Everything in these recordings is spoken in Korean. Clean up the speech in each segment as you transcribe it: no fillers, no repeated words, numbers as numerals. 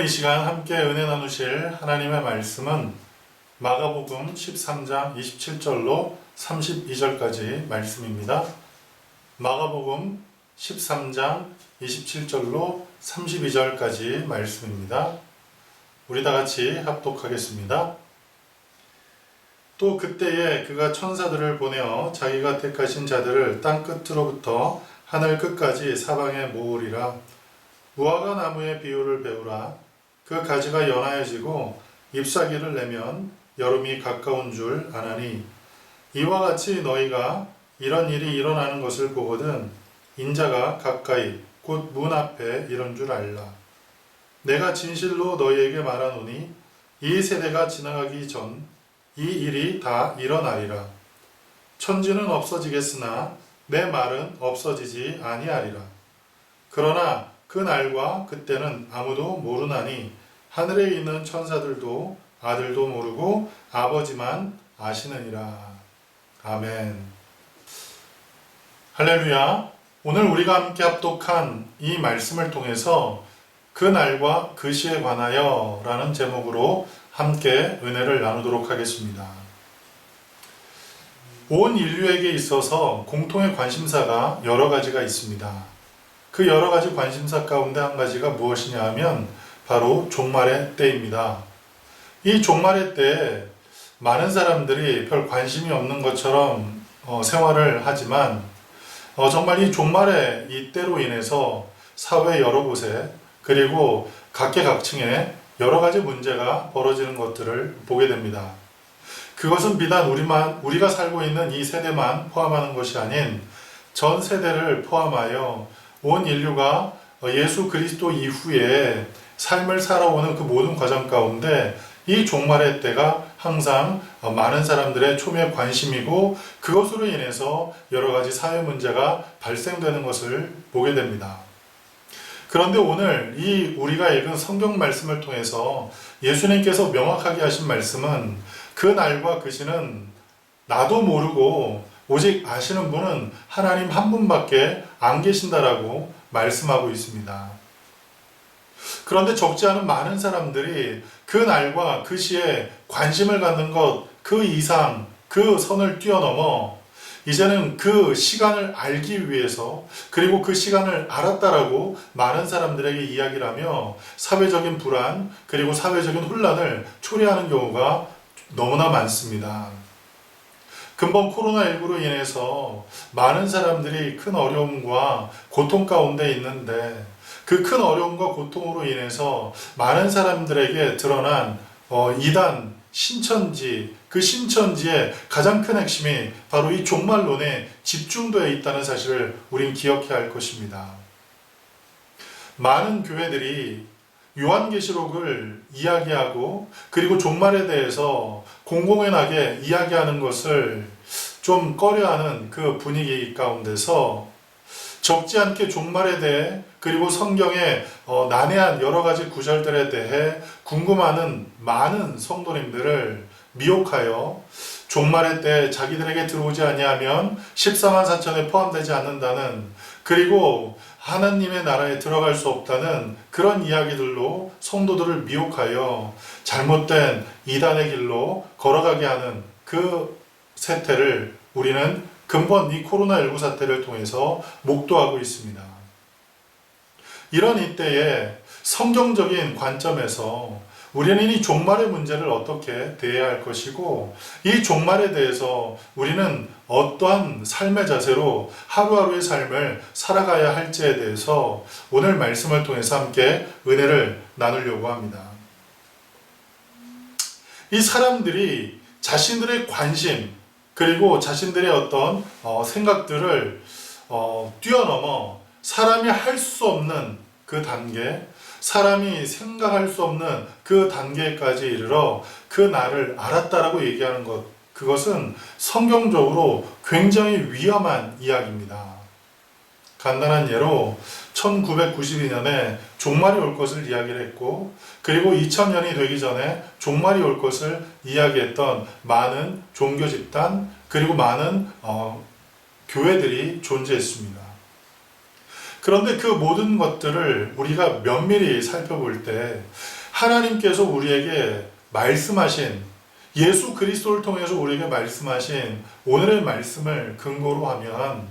오늘 이 시간 함께 은혜 나누실 하나님의 말씀은 마가복음 13장 27절로 32절까지 말씀입니다. 마가복음 13장 27절로 32절까지 말씀입니다. 우리 다 같이 합독하겠습니다. 또 그때에 그가 천사들을 보내어 자기가 택하신 자들을 땅 끝으로부터 하늘 끝까지 사방에 모으리라. 무화과 나무의 비유를 배우라. 그 가지가 연하여지고 잎사귀를 내면 여름이 가까운 줄 아나니 이와 같이 너희가 이런 일이 일어나는 것을 보거든 인자가 가까이 곧 문 앞에 이런 줄 알라. 내가 진실로 너희에게 말하노니 이 세대가 지나가기 전 이 일이 다 일어나리라. 천지는 없어지겠으나 내 말은 없어지지 아니하리라. 그러나 그 날과 그때는 아무도 모르나니 하늘에 있는 천사들도 아들도 모르고 아버지만 아시느니라. 아멘. 할렐루야. 오늘 우리가 함께 합독한 이 말씀을 통해서 그 날과 그 시에 관하여 라는 제목으로 함께 은혜를 나누도록 하겠습니다. 온 인류에게 있어서 공통의 관심사가 여러 가지가 있습니다. 그 여러 가지 관심사 가운데 한 가지가 무엇이냐 하면 바로 종말의 때입니다. 이 종말의 때에 많은 사람들이 별 관심이 없는 것처럼 생활을 하지만 정말 이 종말의 이 때로 인해서 사회 여러 곳에 그리고 각계각층에 여러 가지 문제가 벌어지는 것들을 보게 됩니다. 그것은 비단 우리가 살고 있는 이 세대만 포함하는 것이 아닌 전 세대를 포함하여 온 인류가 예수 그리스도 이후에 삶을 살아오는 그 모든 과정 가운데 이 종말의 때가 항상 많은 사람들의 초미의 관심이고 그것으로 인해서 여러 가지 사회 문제가 발생되는 것을 보게 됩니다. 그런데 오늘 우리가 읽은 성경 말씀을 통해서 예수님께서 명확하게 하신 말씀은 그 날과 그 시는 나도 모르고 오직 아시는 분은 하나님 한 분밖에 안 계신다라고 말씀하고 있습니다. 그런데 적지 않은 많은 사람들이 그 날과 그 시에 관심을 갖는 것, 그 이상, 그 선을 뛰어넘어 이제는 그 시간을 알기 위해서 그리고 그 시간을 알았다라고 많은 사람들에게 이야기를 하며 사회적인 불안 그리고 사회적인 혼란을 초래하는 경우가 너무나 많습니다. 근본 코로나19로 인해서 많은 사람들이 큰 어려움과 고통 가운데 있는데 그 큰 어려움과 고통으로 인해서 많은 사람들에게 드러난 이단, 신천지, 그 신천지의 가장 큰 핵심이 바로 이 종말론에 집중되어 있다는 사실을 우린 기억해야 할 것입니다. 많은 교회들이 요한계시록을 이야기하고 그리고 종말에 대해서 공공연하게 이야기하는 것을 좀 꺼려하는 그 분위기 가운데서 적지 않게 종말에 대해 그리고 성경의 난해한 여러 가지 구절들에 대해 궁금해하는 많은 성도님들을 미혹하여 종말의 때 자기들에게 들어오지 아니하면 14만 4천에 포함되지 않는다는 그리고 하나님의 나라에 들어갈 수 없다는 그런 이야기들로 성도들을 미혹하여 잘못된 이단의 길로 걸어가게 하는 그 세태를 우리는 근본 이 코로나19 사태를 통해서 목도하고 있습니다. 이런 이때에 성경적인 관점에서 우리는 이 종말의 문제를 어떻게 대해야 할 것이고 이 종말에 대해서 우리는 어떠한 삶의 자세로 하루하루의 삶을 살아가야 할지에 대해서 오늘 말씀을 통해서 함께 은혜를 나누려고 합니다. 이 사람들이 자신들의 관심 그리고 자신들의 어떤 생각들을 뛰어넘어 사람이 할 수 없는 그 단계, 사람이 생각할 수 없는 그 단계까지 이르러 그 날을 알았다라고 얘기하는 것, 그것은 성경적으로 굉장히 위험한 이야기입니다. 간단한 예로 1992년에 종말이 올 것을 이야기를 했고 그리고 2000년이 되기 전에 종말이 올 것을 이야기했던 많은 종교 집단 그리고 많은 교회들이 존재했습니다. 그런데 그 모든 것들을 우리가 면밀히 살펴볼 때 하나님께서 우리에게 말씀하신, 예수 그리스도를 통해서 우리에게 말씀하신 오늘의 말씀을 근거로 하면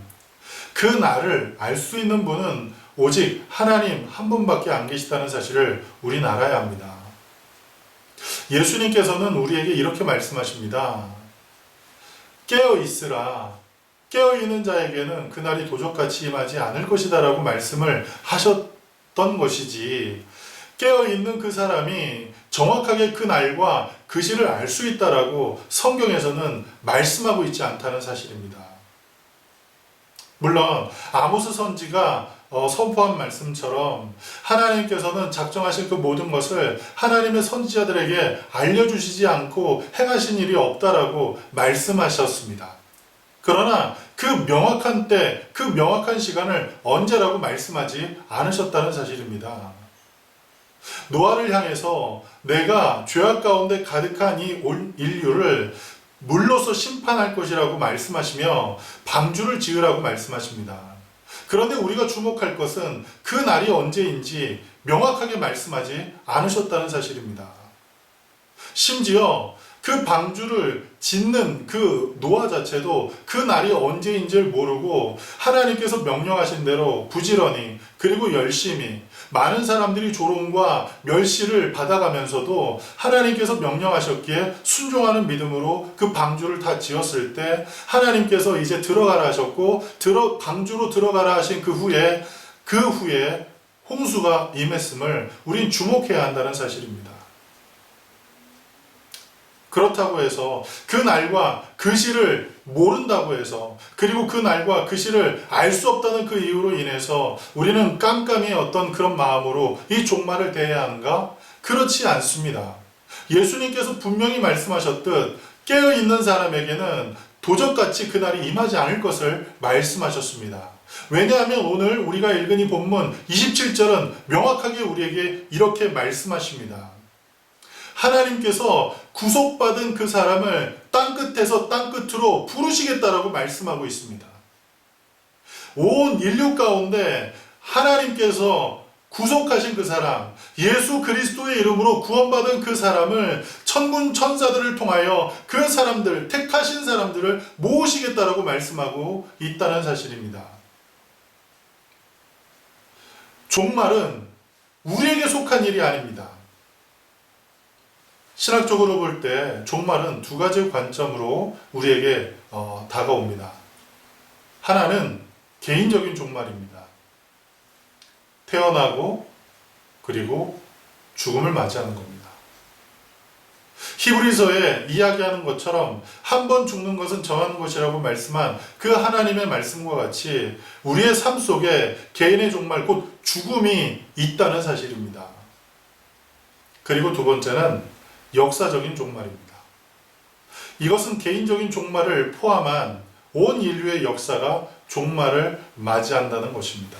그 나를 알 수 있는 분은 오직 하나님 한 분밖에 안 계시다는 사실을 우리는 알아야 합니다. 예수님께서는 우리에게 이렇게 말씀하십니다. 깨어 있으라. 깨어 있는 자에게는 그날이 도적같이 임하지 않을 것이다 라고 말씀을 하셨던 것이지, 깨어 있는 그 사람이 정확하게 그 날과 그 시를 알 수 있다라고 성경에서는 말씀하고 있지 않다는 사실입니다. 물론 아모스 선지가 선포한 말씀처럼 하나님께서는 작정하신 그 모든 것을 하나님의 선지자들에게 알려주시지 않고 행하신 일이 없다라고 말씀하셨습니다. 그러나 그 명확한 때, 그 명확한 시간을 언제라고 말씀하지 않으셨다는 사실입니다. 노아를 향해서 내가 죄악 가운데 가득한 이 온 인류를 물로써 심판할 것이라고 말씀하시며 방주를 지으라고 말씀하십니다. 그런데 우리가 주목할 것은 그 날이 언제인지 명확하게 말씀하지 않으셨다는 사실입니다. 심지어 그 방주를 짓는 그 노아 자체도 그 날이 언제인지를 모르고 하나님께서 명령하신 대로 부지런히 그리고 열심히 많은 사람들이 조롱과 멸시를 받아가면서도 하나님께서 명령하셨기에 순종하는 믿음으로 그 방주를 다 지었을 때 하나님께서 이제 들어가라 하셨고 방주로 들어가라 하신 그 후에 홍수가 임했음을 우린 주목해야 한다는 사실입니다. 그렇다고 해서 그 날과 그 시를 모른다고 해서, 그리고 그 날과 그 시를 알 수 없다는 그 이유로 인해서 우리는 깜깜이 어떤 그런 마음으로 이 종말을 대해야 하는가? 그렇지 않습니다. 예수님께서 분명히 말씀하셨듯 깨어있는 사람에게는 도적같이 그날이 임하지 않을 것을 말씀하셨습니다. 왜냐하면 오늘 우리가 읽은 이 본문 27절은 명확하게 우리에게 이렇게 말씀하십니다. 하나님께서 구속받은 그 사람을 땅끝에서 땅끝으로 부르시겠다라고 말씀하고 있습니다. 온 인류 가운데 하나님께서 구속하신 그 사람, 예수 그리스도의 이름으로 구원받은 그 사람을 천군 천사들을 통하여 그 사람들, 택하신 사람들을 모으시겠다라고 말씀하고 있다는 사실입니다. 종말은 우리에게 속한 일이 아닙니다. 신학적으로 볼 때 종말은 두 가지 관점으로 우리에게 다가옵니다. 하나는 개인적인 종말입니다. 태어나고 그리고 죽음을 맞이하는 겁니다. 히브리서에 이야기하는 것처럼 한 번 죽는 것은 정한 것이라고 말씀한 그 하나님의 말씀과 같이 우리의 삶 속에 개인의 종말, 곧 죽음이 있다는 사실입니다. 그리고 두 번째는 역사적인 종말입니다. 이것은 개인적인 종말을 포함한 온 인류의 역사가 종말을 맞이한다는 것입니다.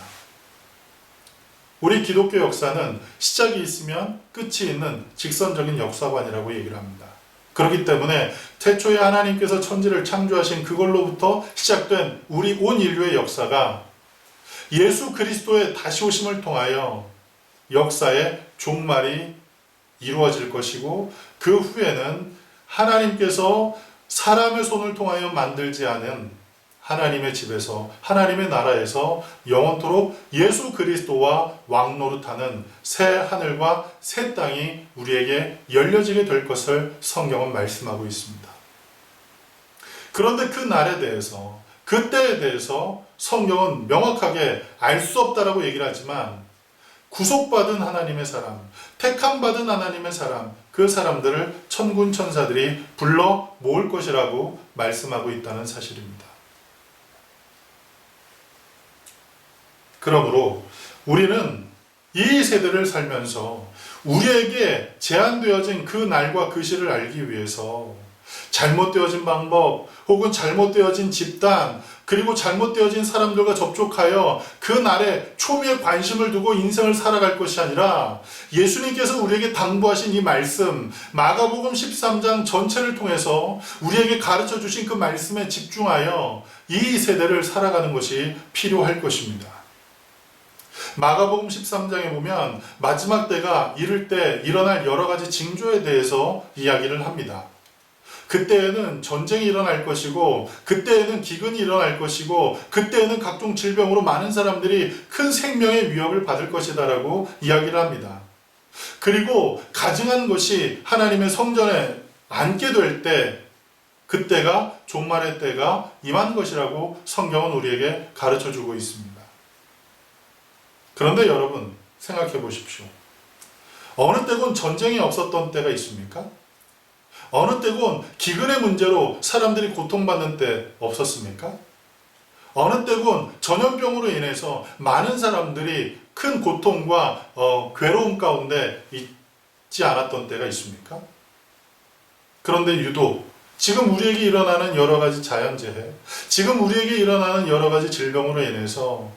우리 기독교 역사는 시작이 있으면 끝이 있는 직선적인 역사관이라고 얘기를 합니다. 그렇기 때문에 태초에 하나님께서 천지를 창조하신 그걸로부터 시작된 우리 온 인류의 역사가 예수 그리스도의 다시 오심을 통하여 역사의 종말이 이루어질 것이고, 그 후에는 하나님께서 사람의 손을 통하여 만들지 않은 하나님의 집에서, 하나님의 나라에서 영원토록 예수 그리스도와 왕노릇하는 새 하늘과 새 땅이 우리에게 열려지게 될 것을 성경은 말씀하고 있습니다. 그런데 그 날에 대해서, 그때에 대해서 성경은 명확하게 알 수 없다라고 얘기를 하지만 구속받은 하나님의 사람, 택함받은 하나님의 사람, 그 사람들을 천군 천사들이 불러 모을 것이라고 말씀하고 있다는 사실입니다. 그러므로 우리는 이 세대를 살면서 우리에게 제한되어진 그 날과 그 시를 알기 위해서 잘못되어진 방법 혹은 잘못되어진 집단 그리고 잘못되어진 사람들과 접촉하여 그 날에 초미의 관심을 두고 인생을 살아갈 것이 아니라 예수님께서 우리에게 당부하신 이 말씀, 마가복음 13장 전체를 통해서 우리에게 가르쳐 주신 그 말씀에 집중하여 이 세대를 살아가는 것이 필요할 것입니다. 마가복음 13장에 보면 마지막 때가 이를 때 일어날 여러 가지 징조에 대해서 이야기를 합니다. 그때에는 전쟁이 일어날 것이고, 그때에는 기근이 일어날 것이고, 그때에는 각종 질병으로 많은 사람들이 큰 생명의 위협을 받을 것이다라고 이야기를 합니다. 그리고 가증한 것이 하나님의 성전에 앉게 될 때, 그때가 종말의 때가 임한 것이라고 성경은 우리에게 가르쳐 주고 있습니다. 그런데 여러분, 생각해 보십시오. 어느 때군 전쟁이 없었던 때가 있습니까? 어느 때군 기근의 문제로 사람들이 고통받는 때 없었습니까? 어느 때군 전염병으로 인해서 많은 사람들이 큰 고통과 괴로움 가운데 있지 않았던 때가 있습니까? 그런데 유독 지금 우리에게 일어나는 여러 가지 자연재해, 지금 우리에게 일어나는 여러 가지 질병으로 인해서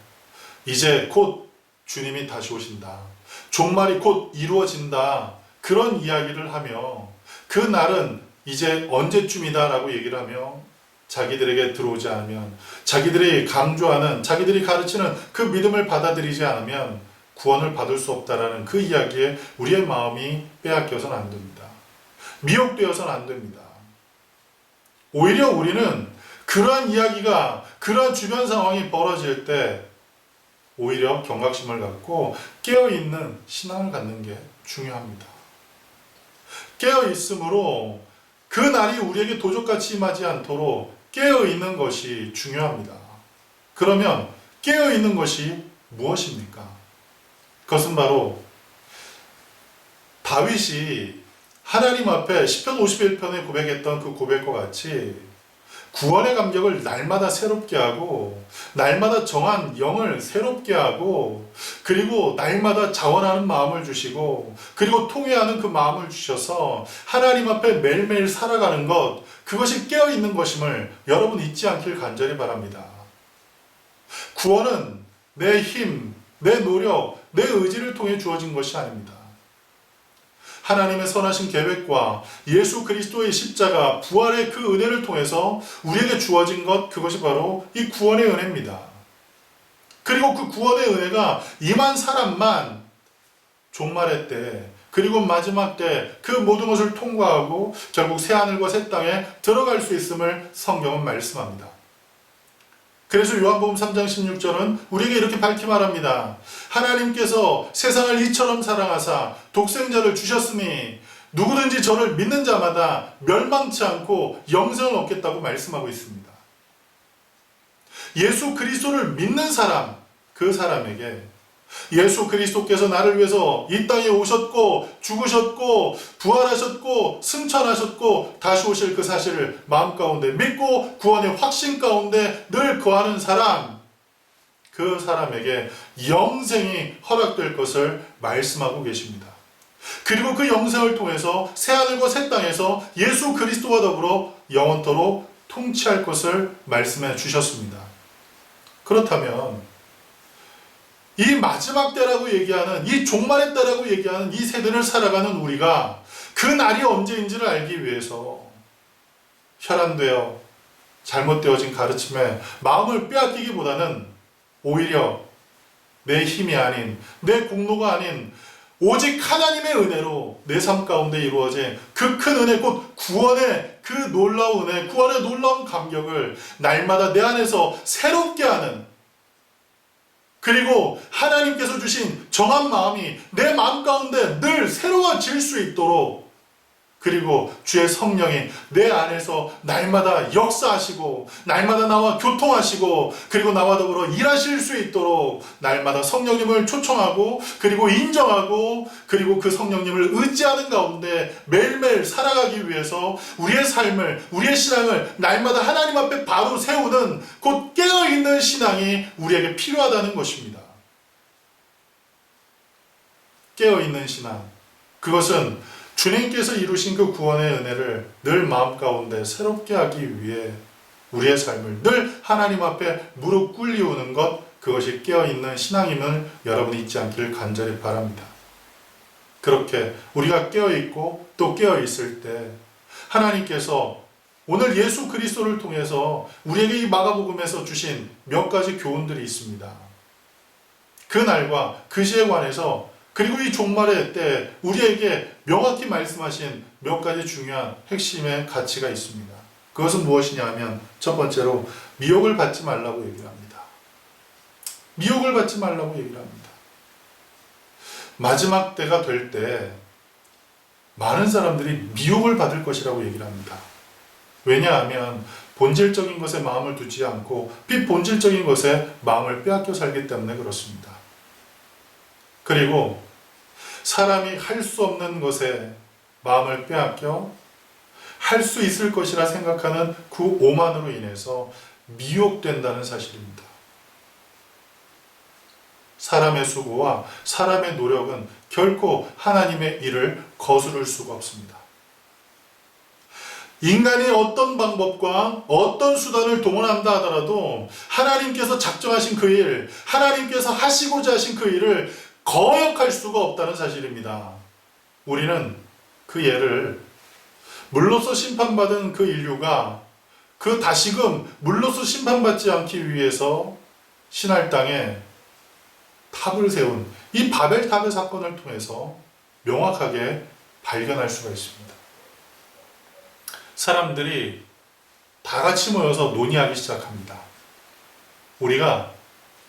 이제 곧 주님이 다시 오신다, 종말이 곧 이루어진다, 그런 이야기를 하며 그 날은 이제 언제쯤이다 라고 얘기를 하며 자기들에게 들어오지 않으면, 자기들이 강조하는, 자기들이 가르치는 그 믿음을 받아들이지 않으면 구원을 받을 수 없다라는 그 이야기에 우리의 마음이 빼앗겨서는 안 됩니다. 미혹되어서는 안 됩니다. 오히려 우리는 그러한 이야기가, 그러한 주변 상황이 벌어질 때 오히려 경각심을 갖고 깨어있는 신앙을 갖는 게 중요합니다. 깨어있으므로 그 날이 우리에게 도적같이 임하지 않도록 깨어있는 것이 중요합니다. 그러면 깨어있는 것이 무엇입니까? 그것은 바로 다윗이 하나님 앞에 시편 51편에 고백했던 그 고백과 같이 구원의 감격을 날마다 새롭게 하고, 날마다 정한 영을 새롭게 하고, 그리고 날마다 자원하는 마음을 주시고, 그리고 통회하는 그 마음을 주셔서 하나님 앞에 매일매일 살아가는 것, 그것이 깨어있는 것임을 여러분 잊지 않길 간절히 바랍니다. 구원은 내 힘, 내 노력, 내 의지를 통해 주어진 것이 아닙니다. 하나님의 선하신 계획과 예수 그리스도의 십자가, 부활의 그 은혜를 통해서 우리에게 주어진 것, 그것이 바로 이 구원의 은혜입니다. 그리고 그 구원의 은혜가 임한 사람만 종말의 때, 그리고 마지막 때 그 모든 것을 통과하고 결국 새하늘과 새 땅에 들어갈 수 있음을 성경은 말씀합니다. 그래서 요한복음 3장 16절은 우리에게 이렇게 밝히 말합니다. 하나님께서 세상을 이처럼 사랑하사 독생자를 주셨으니 누구든지 저를 믿는 자마다 멸망치 않고 영생을 얻겠다고 말씀하고 있습니다. 예수 그리스도를 믿는 사람, 그 사람에게 예수 그리스도께서 나를 위해서 이 땅에 오셨고 죽으셨고 부활하셨고 승천하셨고 다시 오실 그 사실을 마음 가운데 믿고 구원의 확신 가운데 늘 거하는 사람, 그 사람에게 영생이 허락될 것을 말씀하고 계십니다. 그리고 그 영생을 통해서 새하늘과 새 땅에서 예수 그리스도와 더불어 영원토록 통치할 것을 말씀해 주셨습니다. 그렇다면 이 마지막 때라고 얘기하는, 이 종말의 때라고 얘기하는 이 세대를 살아가는 우리가 그 날이 언제인지를 알기 위해서 혈안되어 잘못되어진 가르침에 마음을 빼앗기기보다는 오히려 내 힘이 아닌, 내 공로가 아닌 오직 하나님의 은혜로 내 삶 가운데 이루어진 그 큰 은혜, 곧 구원의 그 놀라운 은혜, 구원의 놀라운 감격을 날마다 내 안에서 새롭게 하는, 그리고 하나님께서 주신 정한 마음이 내 마음 가운데 늘 새로워질 수 있도록, 그리고 주의 성령이 내 안에서 날마다 역사하시고 날마다 나와 교통하시고 그리고 나와 더불어 일하실 수 있도록 날마다 성령님을 초청하고 그리고 인정하고 그리고 그 성령님을 의지하는 가운데 매일매일 살아가기 위해서 우리의 삶을, 우리의 신앙을 날마다 하나님 앞에 바로 세우는, 곧 깨어있는 신앙이 우리에게 필요하다는 것입니다. 깨어있는 신앙, 그것은 주님께서 이루신 그 구원의 은혜를 늘 마음 가운데 새롭게 하기 위해 우리의 삶을 늘 하나님 앞에 무릎 꿇리우는 것, 그것이 깨어있는 신앙임을 여러분이 잊지 않기를 간절히 바랍니다. 그렇게 우리가 깨어있고 또 깨어있을 때 하나님께서 오늘 예수 그리스도를 통해서 우리에게 이 마가복음에서 주신 몇 가지 교훈들이 있습니다. 그 날과 그 시에 관해서 그리고 이 종말의 때 우리에게 명확히 말씀하신 몇 가지 중요한 핵심의 가치가 있습니다. 그것은 무엇이냐 하면 첫 번째로 미혹을 받지 말라고 얘기를 합니다. 미혹을 받지 말라고 얘기를 합니다. 마지막 때가 될 때 많은 사람들이 미혹을 받을 것이라고 얘기를 합니다. 왜냐하면 본질적인 것에 마음을 두지 않고 비본질적인 것에 마음을 빼앗겨 살기 때문에 그렇습니다. 그리고 사람이 할 수 없는 것에 마음을 빼앗겨 할 수 있을 것이라 생각하는 그 오만으로 인해서 미혹된다는 사실입니다. 사람의 수고와 사람의 노력은 결코 하나님의 일을 거스를 수가 없습니다. 인간이 어떤 방법과 어떤 수단을 동원한다 하더라도 하나님께서 작정하신 그 일, 하나님께서 하시고자 하신 그 일을 거역할 수가 없다는 사실입니다. 우리는 그 예를 물로서 심판받은 그 인류가 그 다시금 물로서 심판받지 않기 위해서 신할 땅에 탑을 세운 이 바벨탑의 사건을 통해서 명확하게 발견할 수가 있습니다. 사람들이 다 같이 모여서 논의하기 시작합니다. 우리가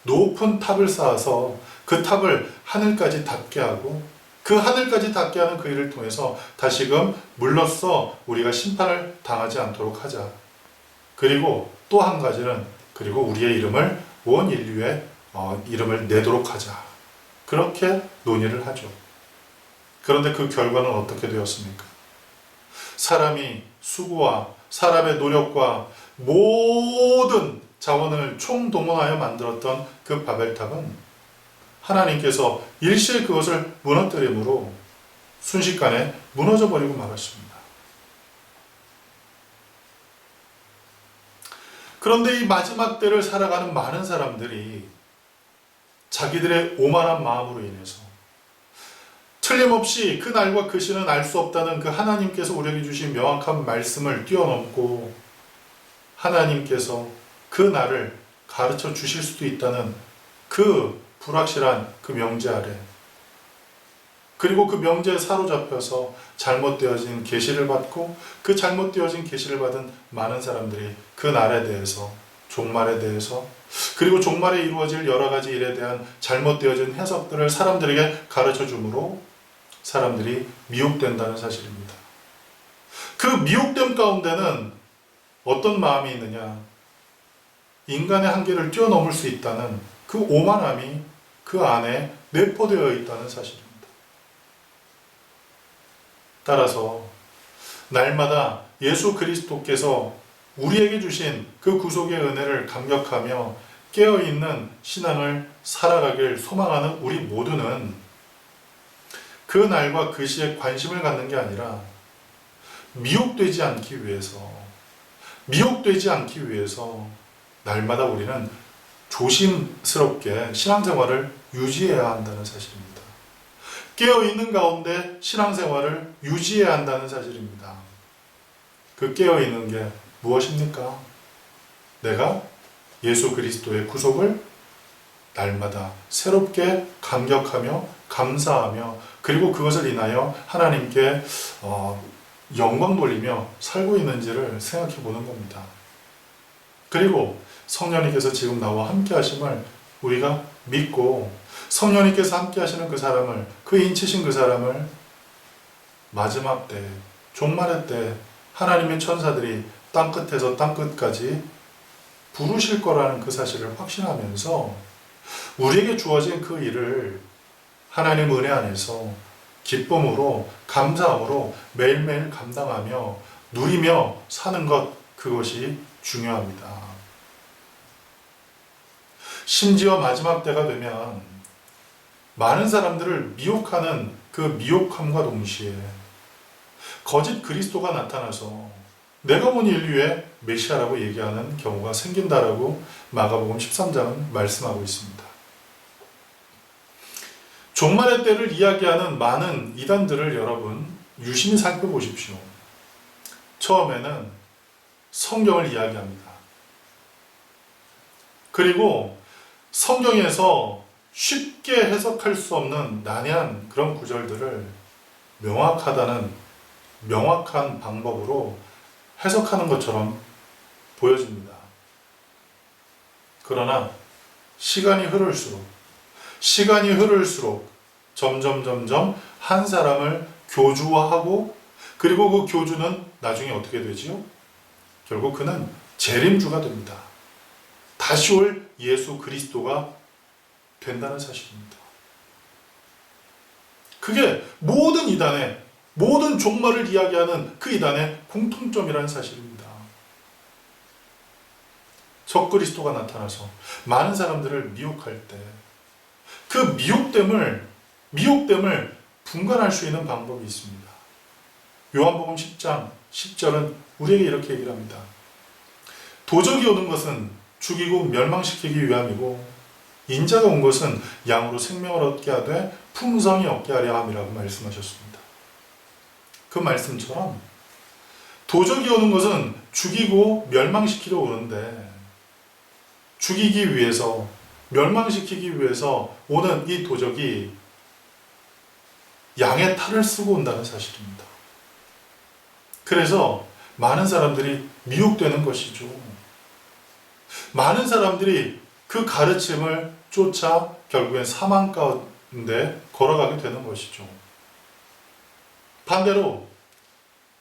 높은 탑을 쌓아서 그 탑을 하늘까지 닿게 하고 그 하늘까지 닿게 하는 그 일을 통해서 다시금 물로써 우리가 심판을 당하지 않도록 하자. 그리고 또 한 가지는 그리고 우리의 이름을 온 인류의 이름을 내도록 하자. 그렇게 논의를 하죠. 그런데 그 결과는 어떻게 되었습니까? 사람이 수고와 사람의 노력과 모든 자원을 총동원하여 만들었던 그 바벨탑은 하나님께서 일시에 그것을 무너뜨림으로 순식간에 무너져 버리고 말았습니다. 그런데 이 마지막 때를 살아가는 많은 사람들이 자기들의 오만한 마음으로 인해서 틀림없이 그 날과 그 시는 알 수 없다는 그 하나님께서 우리에게 주신 명확한 말씀을 뛰어넘고 하나님께서 그 날을 가르쳐 주실 수도 있다는 그 불확실한 그 명제 아래 그리고 그 명제에 사로잡혀서 잘못되어진 계시를 받고 그 잘못되어진 계시를 받은 많은 사람들이 그 날에 대해서 종말에 대해서 그리고 종말에 이루어질 여러 가지 일에 대한 잘못되어진 해석들을 사람들에게 가르쳐 주므로 사람들이 미혹된다는 사실입니다. 그 미혹됨 가운데는 어떤 마음이 있느냐? 인간의 한계를 뛰어넘을 수 있다는 그 오만함이 그 안에 내포되어 있다는 사실입니다. 따라서 날마다 예수 그리스도께서 우리에게 주신 그 구속의 은혜를 감격하며 깨어있는 신앙을 살아가길 소망하는 우리 모두는 그 날과 그 시에 관심을 갖는 게 아니라 미혹되지 않기 위해서 날마다 우리는 조심스럽게 신앙생활을 유지해야 한다는 사실입니다. 깨어있는 가운데 신앙생활을 유지해야 한다는 사실입니다. 그 깨어있는 게 무엇입니까? 내가 예수 그리스도의 구속을 날마다 새롭게 감격하며 감사하며 그리고 그것을 인하여 하나님께 영광 돌리며 살고 있는지를 생각해 보는 겁니다. 그리고 성령님께서 지금 나와 함께 하심을 우리가 믿고 성령님께서 함께 하시는 그 사람을 그 인치신 그 사람을 마지막 때 종말의 때 하나님의 천사들이 땅끝에서 땅끝까지 부르실 거라는 그 사실을 확신하면서 우리에게 주어진 그 일을 하나님 은혜 안에서 기쁨으로 감사함으로 매일매일 감당하며 누리며 사는 것 그것이 중요합니다. 심지어 마지막 때가 되면 많은 사람들을 미혹하는 그 미혹함과 동시에 거짓 그리스도가 나타나서 내가 본 인류의 메시아라고 얘기하는 경우가 생긴다라고 마가복음 13장은 말씀하고 있습니다. 종말의 때를 이야기하는 많은 이단들을 여러분 유심히 살펴보십시오. 처음에는 성경을 이야기합니다. 그리고 성경에서 쉽게 해석할 수 없는 난해한 그런 구절들을 명확한 방법으로 해석하는 것처럼 보여집니다. 그러나 시간이 흐를수록 점점 한 사람을 교주화하고, 그리고 그 교주는 나중에 어떻게 되지요? 결국 그는 재림주가 됩니다. 다시 올 예수 그리스도가 된다는 사실입니다. 그게 모든 이단의, 모든 종말을 이야기하는 그 이단의 공통점이라는 사실입니다. 적그리스도가 나타나서 많은 사람들을 미혹할 때 그 미혹됨을 분간할 수 있는 방법이 있습니다. 요한복음 10장 10절은 우리에게 이렇게 얘기를 합니다. 도적이 오는 것은 죽이고 멸망시키기 위함이고 인자가 온 것은 양으로 생명을 얻게 하되 풍성히 얻게 하려 함이라고 말씀하셨습니다. 그 말씀처럼 도적이 오는 것은 죽이고 멸망시키려 오는데, 죽이기 위해서, 멸망시키기 위해서 오는 이 도적이 양의 탈을 쓰고 온다는 사실입니다. 그래서 많은 사람들이 미혹되는 것이죠. 많은 사람들이 그 가르침을 쫓아 결국엔 사망 가운데 걸어가게 되는 것이죠. 반대로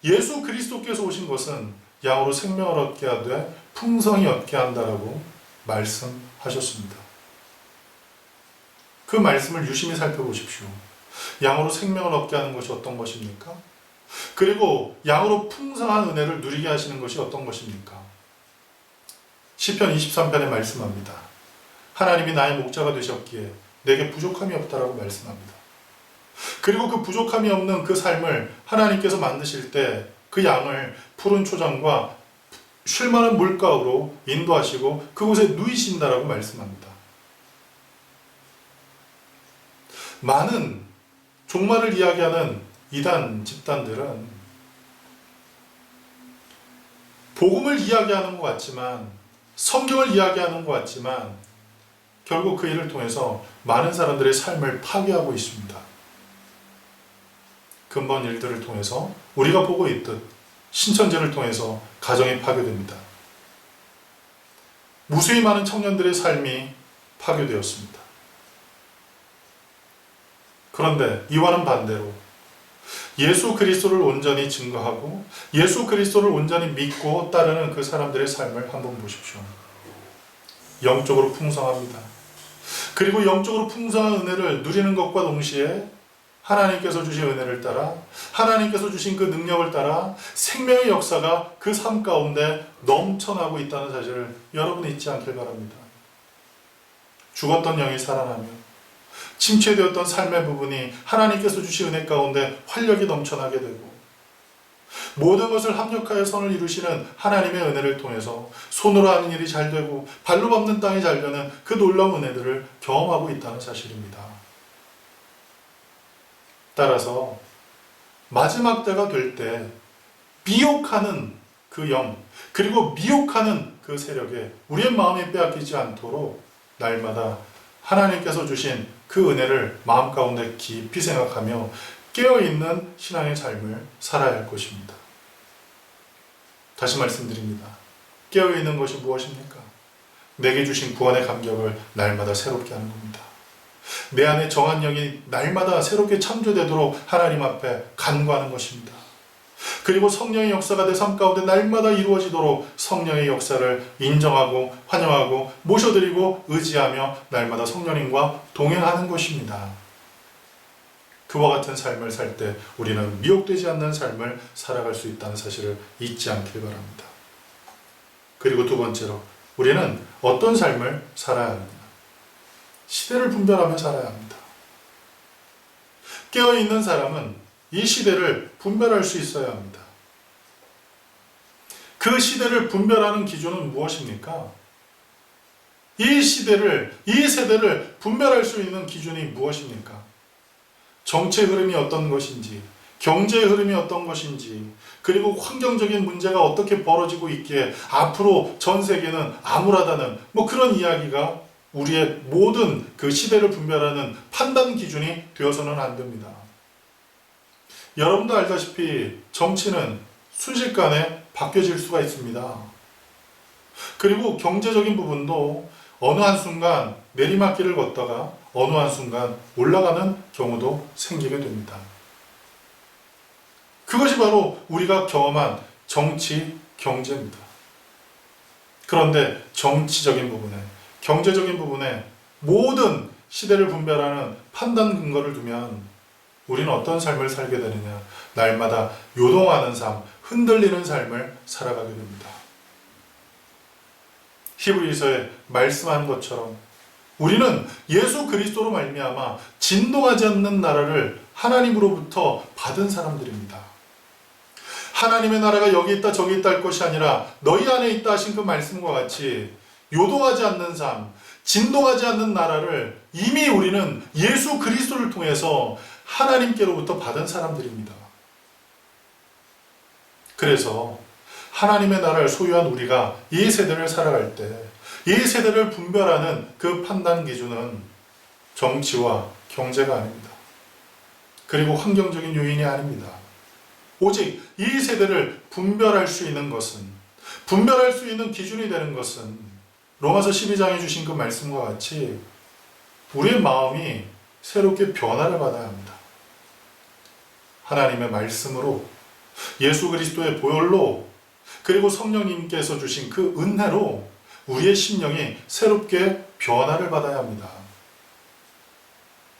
예수 그리스도께서 오신 것은 양으로 생명을 얻게 하되 풍성히 얻게 한다라고 말씀하셨습니다. 그 말씀을 유심히 살펴보십시오. 양으로 생명을 얻게 하는 것이 어떤 것입니까? 그리고 양으로 풍성한 은혜를 누리게 하시는 것이 어떤 것입니까? 시편 23편에 말씀합니다. 하나님이 나의 목자가 되셨기에 내게 부족함이 없다라고 말씀합니다. 그리고 그 부족함이 없는 그 삶을 하나님께서 만드실 때 그 양을 푸른 초장과 쉴만한 물가로 인도하시고 그곳에 누이신다라고 말씀합니다. 많은 종말을 이야기하는 이단 집단들은 복음을 이야기하는 것 같지만, 성경을 이야기하는 것 같지만 결국 그 일을 통해서 많은 사람들의 삶을 파괴하고 있습니다. 근본 일들을 통해서 우리가 보고 있듯 신천지를 통해서 가정이 파괴됩니다. 무수히 많은 청년들의 삶이 파괴되었습니다. 그런데 이와는 반대로 예수 그리스도를 온전히 증거하고 예수 그리스도를 온전히 믿고 따르는 그 사람들의 삶을 한번 보십시오. 영적으로 풍성합니다. 그리고 영적으로 풍성한 은혜를 누리는 것과 동시에 하나님께서 주신 은혜를 따라, 하나님께서 주신 그 능력을 따라 생명의 역사가 그 삶 가운데 넘쳐나고 있다는 사실을 여러분이 잊지 않길 바랍니다. 죽었던 영이 살아나며 침체되었던 삶의 부분이 하나님께서 주신 은혜 가운데 활력이 넘쳐나게 되고, 모든 것을 합력하여 선을 이루시는 하나님의 은혜를 통해서 손으로 하는 일이 잘 되고 발로 밟는 땅이 잘 되는 그 놀라운 은혜들을 경험하고 있다는 사실입니다. 따라서 마지막 때가 될 때 미혹하는 그 영, 그리고 미혹하는 그 세력에 우리의 마음이 빼앗기지 않도록 날마다 하나님께서 주신 그 은혜를 마음 가운데 깊이 생각하며 깨어있는 신앙의 삶을 살아야 할 것입니다. 다시 말씀드립니다. 깨어있는 것이 무엇입니까? 내게 주신 구원의 감격을 날마다 새롭게 하는 겁니다. 내 안에 정한 영이 날마다 새롭게 창조되도록 하나님 앞에 간구하는 것입니다. 그리고 성령의 역사가 내 삶 가운데 날마다 이루어지도록 성령의 역사를 인정하고 환영하고 모셔드리고 의지하며 날마다 성령님과 동행하는 것입니다. 그와 같은 삶을 살 때 우리는 미혹되지 않는 삶을 살아갈 수 있다는 사실을 잊지 않길 바랍니다. 그리고 두 번째로 우리는 어떤 삶을 살아야 합니까? 시대를 분별하며 살아야 합니다. 깨어있는 사람은 이 시대를 분별할 수 있어야 합니다. 그 시대를 분별하는 기준은 무엇입니까? 이 시대를, 이 세대를 분별할 수 있는 기준이 무엇입니까? 정치의 흐름이 어떤 것인지, 경제의 흐름이 어떤 것인지, 그리고 환경적인 문제가 어떻게 벌어지고 있기에 앞으로 전 세계는 암울하다는 그런 이야기가 우리의 모든 그 시대를 분별하는 판단 기준이 되어서는 안 됩니다. 여러분도 알다시피 정치는 순식간에 바뀌어질 수가 있습니다. 그리고 경제적인 부분도 어느 한순간 내리막길을 걷다가 어느 한순간 올라가는 경우도 생기게 됩니다. 그것이 바로 우리가 경험한 정치, 경제입니다. 그런데 정치적인 부분에, 경제적인 부분에 모든 시대를 분별하는 판단 근거를 두면 우리는 어떤 삶을 살게 되느냐? 날마다 요동하는 삶, 흔들리는 삶을 살아가게 됩니다. 히브리서에 말씀한 것처럼 우리는 예수 그리스도로 말미암아 진동하지 않는 나라를 하나님으로부터 받은 사람들입니다. 하나님의 나라가 여기 있다 저기 있다 할 것이 아니라 너희 안에 있다 하신 그 말씀과 같이 요동하지 않는 삶, 진동하지 않는 나라를 이미 우리는 예수 그리스도를 통해서 하나님께로부터 받은 사람들입니다. 그래서 하나님의 나라를 소유한 우리가 이 세대를 살아갈 때 이 세대를 분별하는 그 판단 기준은 정치와 경제가 아닙니다. 그리고 환경적인 요인이 아닙니다. 오직 이 세대를 분별할 수 있는 것은, 분별할 수 있는 기준이 되는 것은 로마서 12장에 주신 그 말씀과 같이 우리의 마음이 새롭게 변화를 받아야 합니다. 하나님의 말씀으로, 예수 그리스도의 보혈로, 그리고 성령님께서 주신 그 은혜로 우리의 심령이 새롭게 변화를 받아야 합니다.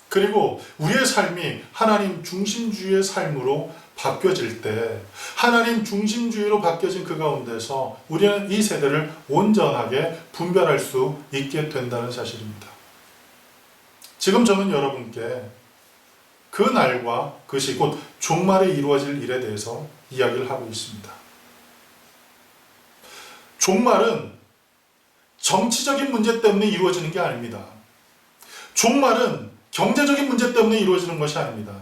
그리고 우리의 삶이 하나님 중심주의의 삶으로 바뀌어질 때, 하나님 중심주의로 바뀌어진 그 가운데서 우리는 이 세대를 온전하게 분별할 수 있게 된다는 사실입니다. 지금 저는 여러분께 그 날과 그것이 곧 종말에 이루어질 일에 대해서 이야기를 하고 있습니다. 종말은 정치적인 문제 때문에 이루어지는 게 아닙니다. 종말은 경제적인 문제 때문에 이루어지는 것이 아닙니다.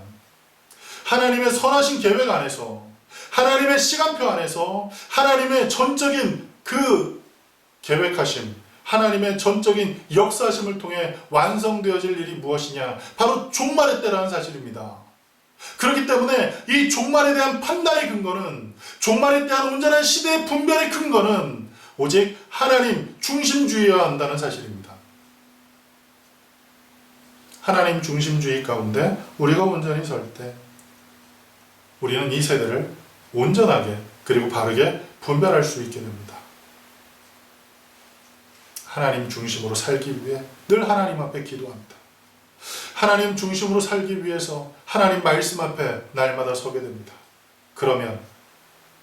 하나님의 선하신 계획 안에서, 하나님의 시간표 안에서 하나님의 전적인 그 계획하심, 하나님의 전적인 역사하심을 통해 완성되어질 일이 무엇이냐? 바로 종말의 때라는 사실입니다. 그렇기 때문에 이 종말에 대한 판단의 근거는, 종말에 대한 온전한 시대의 분별의 근거는 오직 하나님 중심주의여야 한다는 사실입니다. 하나님 중심주의 가운데 우리가 온전히 설 때 우리는 이 세대를 온전하게 그리고 바르게 분별할 수 있게 됩니다. 하나님 중심으로 살기 위해 늘 하나님 앞에 기도합니다. 하나님 중심으로 살기 위해서 하나님 말씀 앞에 날마다 서게 됩니다. 그러면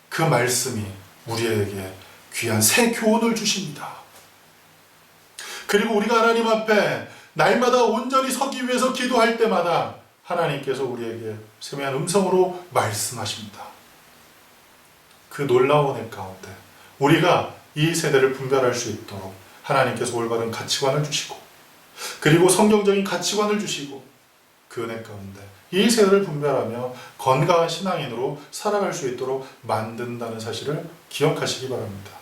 그 말씀이 우리에게 귀한 새 교훈을 주십니다. 그리고 우리가 하나님 앞에 날마다 온전히 서기 위해서 기도할 때마다 하나님께서 우리에게 세미한 음성으로 말씀하십니다. 그 놀라운 애 가운데 우리가 이 세대를 분별할 수 있도록 하나님께서 올바른 가치관을 주시고, 그리고 성경적인 가치관을 주시고, 그 은혜 가운데 이 세대를 분별하며 건강한 신앙인으로 살아갈 수 있도록 만든다는 사실을 기억하시기 바랍니다.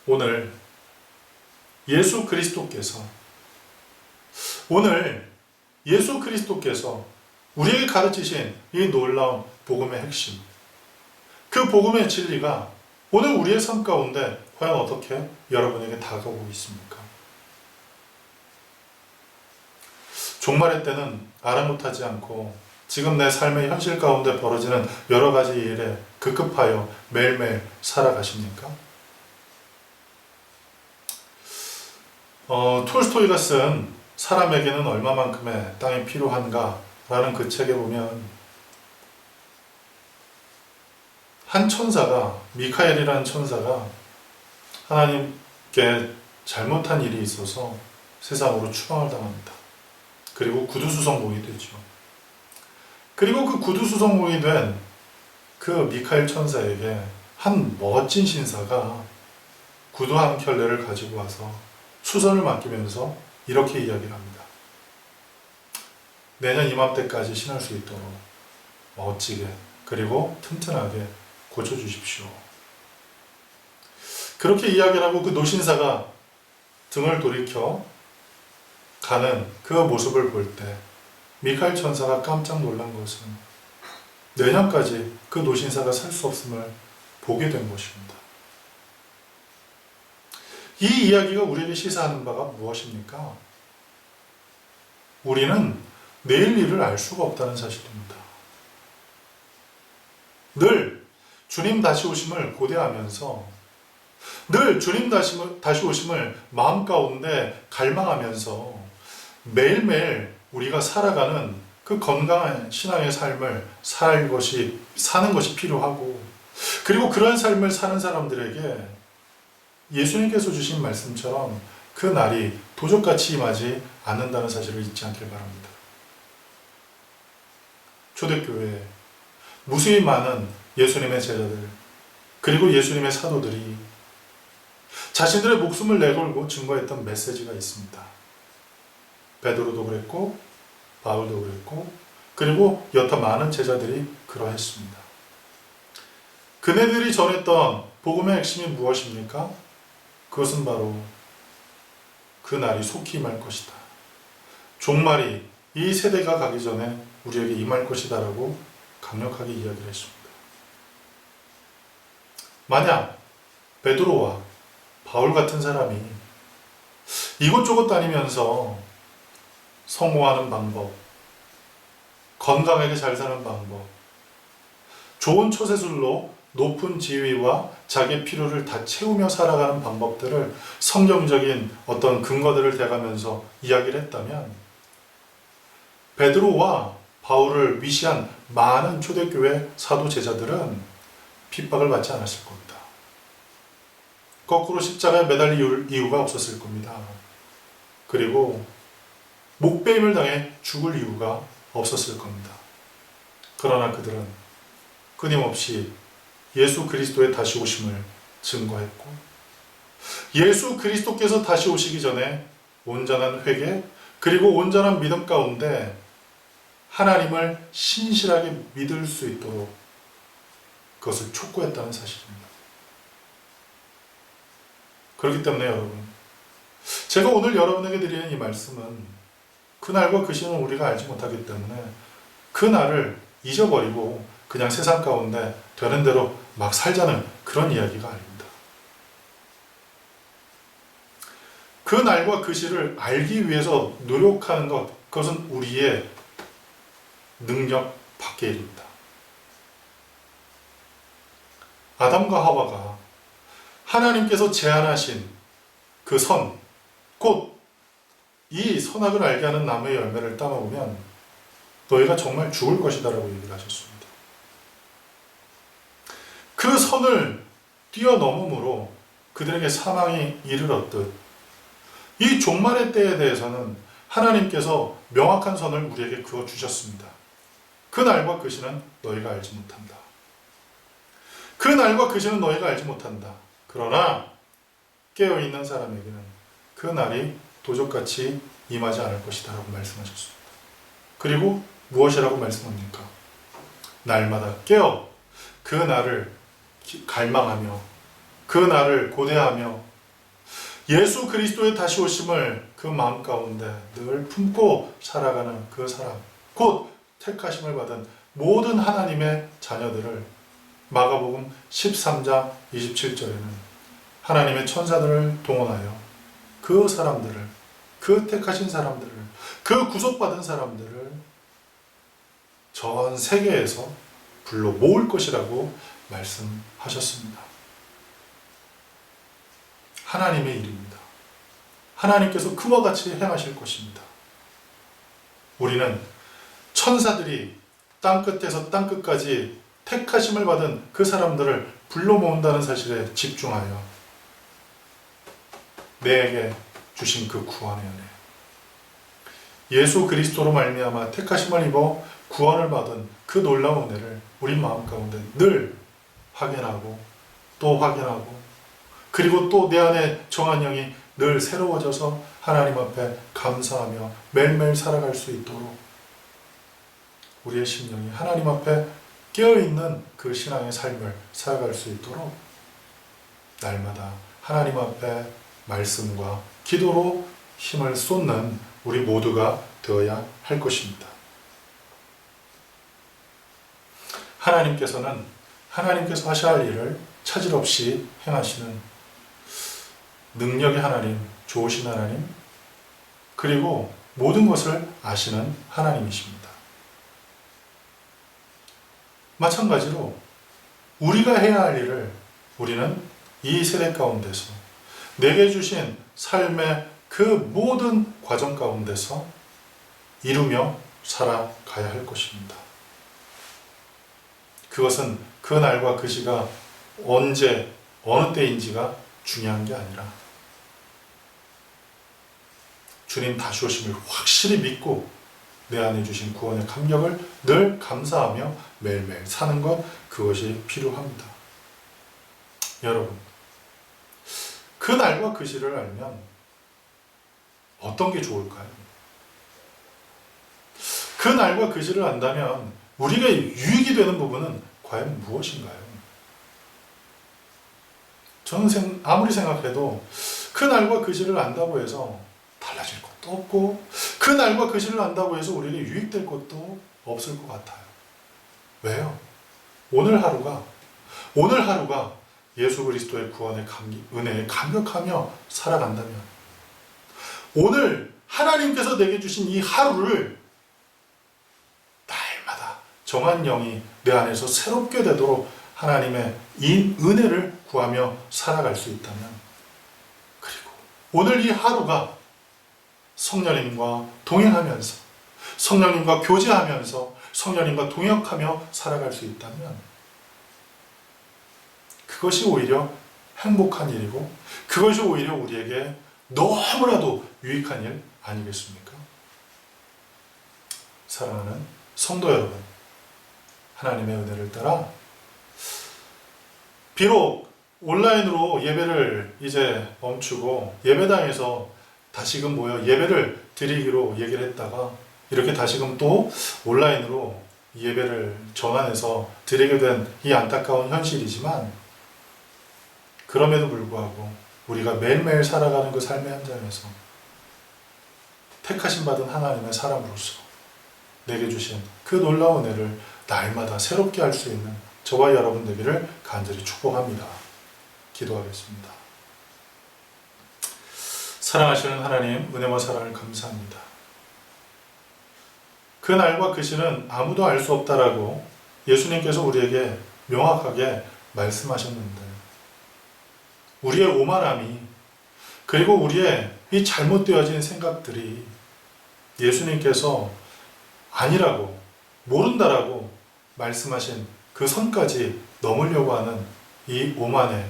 오늘 예수 그리스도께서 우리에게 가르치신 이 놀라운 복음의 핵심, 그 복음의 진리가 오늘 우리의 삶 가운데 과연 어떻게 여러분에게 다가오고 있습니까? 종말의 때는 아랑곳하지 않고 지금 내 삶의 현실 가운데 벌어지는 여러 가지 일에 급급하여 매일매일 살아가십니까? 톨스토이가 쓴 사람에게는 얼마만큼의 땅이 필요한가 라는 그 책에 보면 한 천사가, 미카엘이라는 천사가 하나님께 잘못한 일이 있어서 세상으로 추방을 당합니다. 그리고 구두수성몽이 되죠. 그리고 그 구두수성몽이 된 그 미카엘 천사에게 한 멋진 신사가 구두 한 켤레를 가지고 와서 수선을 맡기면서 이렇게 이야기를 합니다. 내년 이맘때까지 신을 수 있도록 멋지게 그리고 튼튼하게 고쳐주십시오. 그렇게 이야기를 하고 그 노신사가 등을 돌이켜 가는 그 모습을 볼 때 미카엘 천사가 깜짝 놀란 것은 내년까지 그 노신사가 살 수 없음을 보게 된 것입니다. 이 이야기가 우리에게 시사하는 바가 무엇입니까? 우리는 내일 일을 알 수가 없다는 사실입니다. 늘 주님 다시 오심을 고대하면서 늘 주님 다시 오심을 마음 가운데 갈망하면서 매일매일 우리가 살아가는 그 건강한 신앙의 삶을 사는 것이 필요하고, 그리고 그러한 삶을 사는 사람들에게 예수님께서 주신 말씀처럼 그 날이 도적같이 임하지 않는다는 사실을 잊지 않길 바랍니다. 초대교회에 무수히 많은 예수님의 제자들, 그리고 예수님의 사도들이 자신들의 목숨을 내걸고 증거했던 메시지가 있습니다. 베드로도 그랬고 바울도 그랬고, 그리고 여타 많은 제자들이 그러했습니다. 그네들이 전했던 복음의 핵심이 무엇입니까? 그것은 바로 그 날이 속히 임할 것이다. 종말이 이 세대가 가기 전에 우리에게 임할 것이다 라고 강력하게 이야기를 했습니다. 만약 베드로와 바울 같은 사람이 이곳저곳 다니면서 성공하는 방법, 건강하게 잘 사는 방법, 좋은 처세술로 높은 지위와 자기 필요를 다 채우며 살아가는 방법들을 성경적인 어떤 근거들을 대가면서 이야기를 했다면 베드로와 바울을 위시한 많은 초대교회 사도 제자들은 핍박을 받지 않았을 겁니다. 거꾸로 십자가에 매달릴 이유가 없었을 겁니다. 그리고 목베임을 당해 죽을 이유가 없었을 겁니다. 그러나 그들은 끊임없이 예수 그리스도의 다시 오심을 증거했고, 예수 그리스도께서 다시 오시기 전에 온전한 회개 그리고 온전한 믿음 가운데 하나님을 신실하게 믿을 수 있도록 그것을 촉구했다는 사실입니다. 그렇기 때문에 여러분, 제가 오늘 여러분에게 드리는 이 말씀은 그날과 그 시는 우리가 알지 못하기 때문에 그 날을 잊어버리고 그냥 세상 가운데 되는 대로 막 살자는 그런 이야기가 아닙니다. 그 날과 그 시를 알기 위해서 노력하는 것, 그것은 우리의 능력 밖의 일입니다. 아담과 하와가 하나님께서 제안하신 그 선, 곧 이 선악을 알게 하는 나무의 열매를 따먹으면 너희가 정말 죽을 것이다 라고 얘기를 하셨습니다. 그 선을 뛰어넘음으로 그들에게 사망이 이르렀듯 이 종말의 때에 대해서는 하나님께서 명확한 선을 우리에게 그어주셨습니다. 그 날과 그 시는 너희가 알지 못한다. 그 날과 그 시는 너희가 알지 못한다. 그러나 깨어있는 사람에게는 그 날이 도적같이 임하지 않을 것이다 라고 말씀하셨습니다. 그리고 무엇이라고 말씀합니까? 날마다 깨어 그 날을 갈망하며 그 날을 고대하며 예수 그리스도의 다시 오심을 그 마음 가운데 늘 품고 살아가는 그 사람, 곧 택하심을 받은 모든 하나님의 자녀들을 마가복음 13장 27절에는 하나님의 천사들을 동원하여 그 사람들을, 그 택하신 사람들을, 그 구속받은 사람들을 전 세계에서 불러 모을 것이라고 말씀하셨습니다. 하나님의 일입니다. 하나님께서 그와 같이 행하실 것입니다. 우리는 천사들이 땅끝에서 땅끝까지 택하심을 받은 그 사람들을 불러 모은다는 사실에 집중하여 내게 주신 그 구원의 은혜, 예수 그리스도로 말미암아 택하심을 입어 구원을 받은 그 놀라운 은혜를 우리 마음 가운데 늘 확인하고 또 확인하고, 그리고 또 내 안에 정한 영이 늘 새로워져서 하나님 앞에 감사하며 매일매일 살아갈 수 있도록 우리의 심령이 하나님 앞에 깨어있는 그 신앙의 삶을 살아갈 수 있도록 날마다 하나님 앞에 말씀과 기도로 힘을 쏟는 우리 모두가 되어야 할 것입니다. 하나님께서 하셔야 할 일을 차질 없이 행하시는 능력의 하나님, 좋으신 하나님, 그리고 모든 것을 아시는 하나님이십니다. 마찬가지로 우리가 해야 할 일을 우리는 이 세대 가운데서 내게 주신 삶의 그 모든 과정 가운데서 이루며 살아가야 할 것입니다. 그것은 그 날과 그 시가 언제, 어느 때인지가 중요한 게 아니라 주님 다시 오심을 확실히 믿고 내 안에 주신 구원의 감격을 늘 감사하며 매일매일 사는 것, 그것이 필요합니다. 여러분, 그 날과 그 시를 알면 어떤 게 좋을까요? 그 날과 그 시를 안다면 우리가 유익이 되는 부분은 과연 무엇인가요? 저는 아무리 생각해도 그 날과 그 시를 안다고 해서 달라질 것도 없고 그 날과 그 시를 안다고 해서 우리에게 유익될 것도 없을 것 같아요. 왜요? 오늘 하루가 예수 그리스도의 구원의 은혜에 감격하며 살아간다면, 오늘 하나님께서 내게 주신 이 하루를 날마다 정한 영이 내 안에서 새롭게 되도록 하나님의 이 은혜를 구하며 살아갈 수 있다면, 그리고 오늘 이 하루가 성령님과 동행하면서 성령님과 교제하면서 성령님과 동역하며 살아갈 수 있다면 그것이 오히려 행복한 일이고 그것이 오히려 우리에게 너무나도 유익한 일 아니겠습니까? 사랑하는 성도 여러분, 하나님의 은혜를 따라 비록 온라인으로 예배를 이제 멈추고 예배당에서 다시금 모여 예배를 드리기로 얘기를 했다가 이렇게 다시금 또 온라인으로 예배를 전환해서 드리게 된 이 안타까운 현실이지만, 그럼에도 불구하고 우리가 매일매일 살아가는 그 삶의 현장에서 택하심 받은 하나님의 사람으로서 내게 주신 그 놀라운 은혜를 날마다 새롭게 할 수 있는 저와 여러분 되기를 간절히 축복합니다. 기도하겠습니다. 사랑하시는 하나님, 은혜와 사랑을 감사합니다. 그 날과 그 시는 아무도 알 수 없다라고 예수님께서 우리에게 명확하게 말씀하셨는데, 우리의 오만함이, 그리고 우리의 이 잘못되어진 생각들이 예수님께서 아니라고, 모른다라고 말씀하신 그 선까지 넘으려고 하는 이 오만의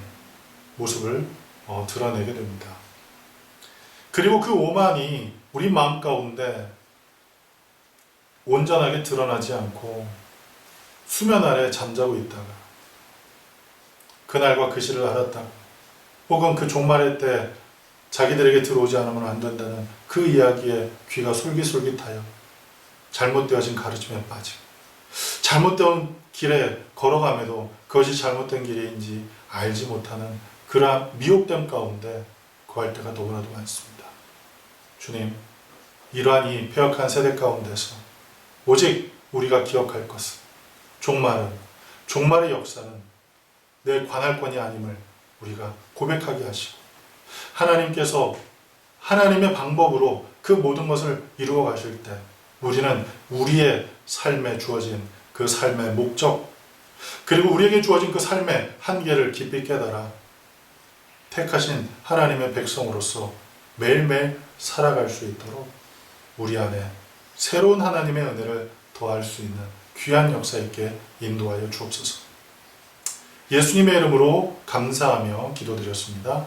모습을 드러내게 됩니다. 그리고 그 오만이 우리 마음 가운데 온전하게 드러나지 않고 수면 아래 잠자고 있다가 그날과 그 시를 알았다고, 혹은 그 종말의 때 자기들에게 들어오지 않으면 안 된다는 그 이야기에 귀가 솔깃솔깃하여 잘못되어진 가르침에 빠지고, 잘못된 길에 걸어감에도 그것이 잘못된 길인지 알지 못하는 그러한 미혹됨 가운데 거할 때가 너무나도 많습니다. 주님, 이러한 이 패역한 세대 가운데서 오직 우리가 기억할 것은 종말의 역사는 내 관할권이 아님을 우리가 고백하게 하시고, 하나님께서 하나님의 방법으로 그 모든 것을 이루어 가실 때 우리는 우리의 삶에 주어진 그 삶의 목적, 그리고 우리에게 주어진 그 삶의 한계를 깊이 깨달아 택하신 하나님의 백성으로서 매일매일 살아갈 수 있도록 우리 안에 새로운 하나님의 은혜를 더할 수 있는 귀한 역사 있게 인도하여 주옵소서. 예수님의 이름으로 감사하며 기도드렸습니다.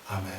아멘.